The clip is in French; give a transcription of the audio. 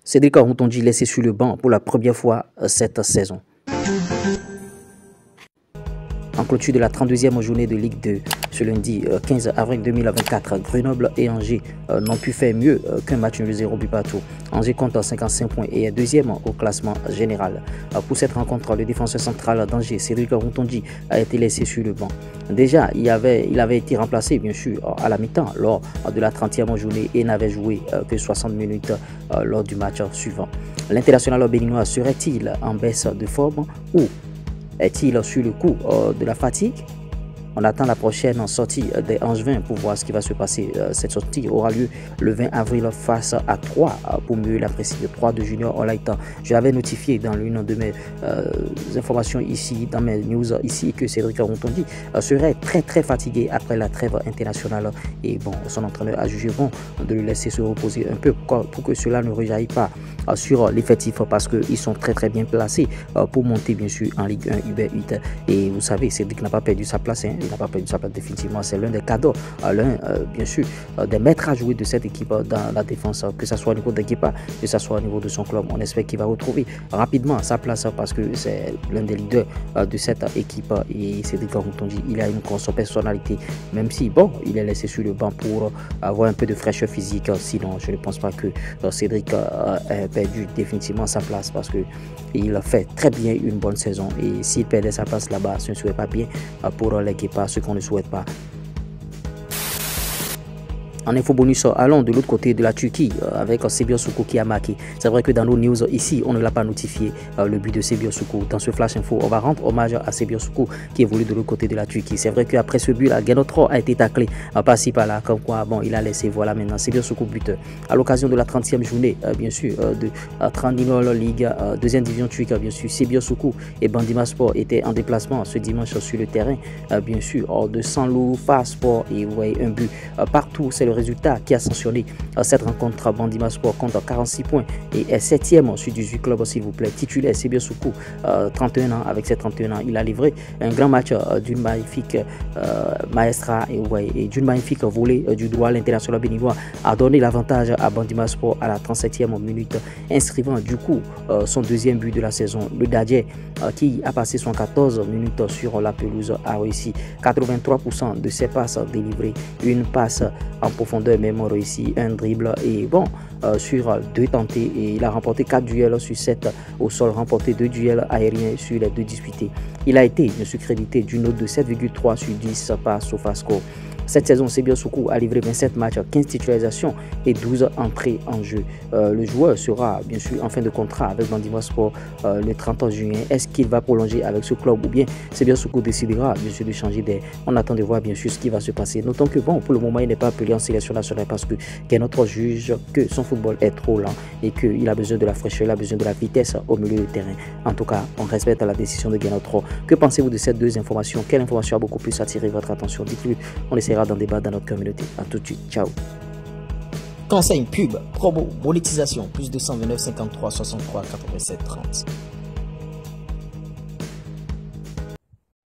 Cédric Rontondi laissé sur le banc pour la première fois cette saison. En clôture de la 32e journée de Ligue 2, ce lundi 15 avril 2024, Grenoble et Angers n'ont pu faire mieux qu'un match nul 0 but partout. Angers compte 55 points et est deuxième au classement général. Pour cette rencontre, le défenseur central d'Angers, Cédric Rontondi, a été laissé sur le banc. Déjà, il avait été remplacé, bien sûr, à la mi-temps lors de la 30e journée et n'avait joué que 60 minutes lors du match suivant. L'international béninois serait-il en baisse de forme ou est-il sur le coup de la fatigue? On attend la prochaine sortie des Angevins pour voir ce qui va se passer. Cette sortie aura lieu le 20 avril face à 3 pour mieux l'apprécier. 3 de Junior Olaïta. Je l'avais notifié dans l'une de mes informations ici, dans mes news ici, que Cédric Rontondi serait très fatigué après la trêve internationale. Et bon, son entraîneur a jugé bon de le laisser se reposer un peu pour que cela ne rejaillisse pas sur l'effectif parce qu'ils sont très bien placés pour monter bien sûr en Ligue 1 UB8. Et vous savez, Cédric n'a pas perdu sa place. Il n'a pas perdu sa place définitivement. C'est l'un des cadeaux, bien sûr, des maîtres à jouer de cette équipe dans la défense, que ce soit au niveau d'équipe, que ce soit au niveau de son club. On espère qu'il va retrouver rapidement sa place parce que c'est l'un des leaders de cette équipe. Et Cédric Rontondi, il a une grosse personnalité, même si, bon, il est laissé sur le banc pour avoir un peu de fraîcheur physique. Sinon, je ne pense pas que Cédric ait perdu définitivement sa place parce qu'il fait très bien une bonne saison. Et s'il perdait sa place là-bas, ce ne serait pas bien pour l'équipe. Ce qu'on ne souhaite pas. En info bonus, allons de l'autre côté de la Turquie avec Sebio Suku qui a marqué. C'est vrai que dans nos news ici, on ne l'a pas notifié le but de Sebio Suku. Dans ce flash info, on va rendre hommage à Sebio Suku qui évolue de l'autre côté de la Turquie. C'est vrai qu'après ce but, Genotro a été taclé par-ci par-là, comme quoi bon, il a laissé. Voilà maintenant Sebio Suku buteur. À l'occasion de la 30e journée, bien sûr, de Trabzonspor Ligue, deuxième division turque, bien sûr, Sebio Suku et Bandırmaspor étaient en déplacement ce dimanche sur le terrain, bien sûr, de Şanlıurfaspor et vous voyez un but partout. C'est le résultat qui a sanctionné cette rencontre. Bandırmaspor compte 46 points et est 7e sur 18 clubs, s'il vous plaît. Titulaire Sebio Suku, 31 ans. Avec ses 31 ans, il a livré un grand match d'une magnifique maestra et d'une magnifique volée du droit. L'international béninois a donné l'avantage à Bandırmaspor à la 37e minute, inscrivant du coup son deuxième but de la saison. Le Dadje qui a passé 14 minutes sur la pelouse a réussi 83% de ses passes délivrées, une passe en profondeur même réussi, un dribble et bon sur 2 tentés et il a remporté 4 duels sur 7 au sol, remporté 2 duels aériens sur les 2 disputés. Il a été crédité d'une note de 7,3 sur 10 par SofaScore. Cette saison, Sebio Suku a livré 27 matchs, 15 titularisations et 12 entrées en jeu. Le joueur sera bien sûr en fin de contrat avec Bandırmaspor le 30 juin. Est-ce qu'il va prolonger avec ce club ou bien Sebio Suku décidera bien sûr de changer d'air? On attend de voir bien sûr ce qui va se passer. Notons que bon, pour le moment, il n'est pas appelé en sélection nationale parce que notre juge que son football est trop lent et qu'il a besoin de la fraîcheur, il a besoin de la vitesse au milieu du terrain. En tout cas, on respecte la décision de Genotro. Que pensez-vous de ces deux informations? Quelle information a beaucoup plus attiré votre attention? Dites-le, on essaiera d'en débattre dans notre communauté. A tout de suite, ciao. Conseil, pub, promo, monétisation, plus 229 53 63 87 30.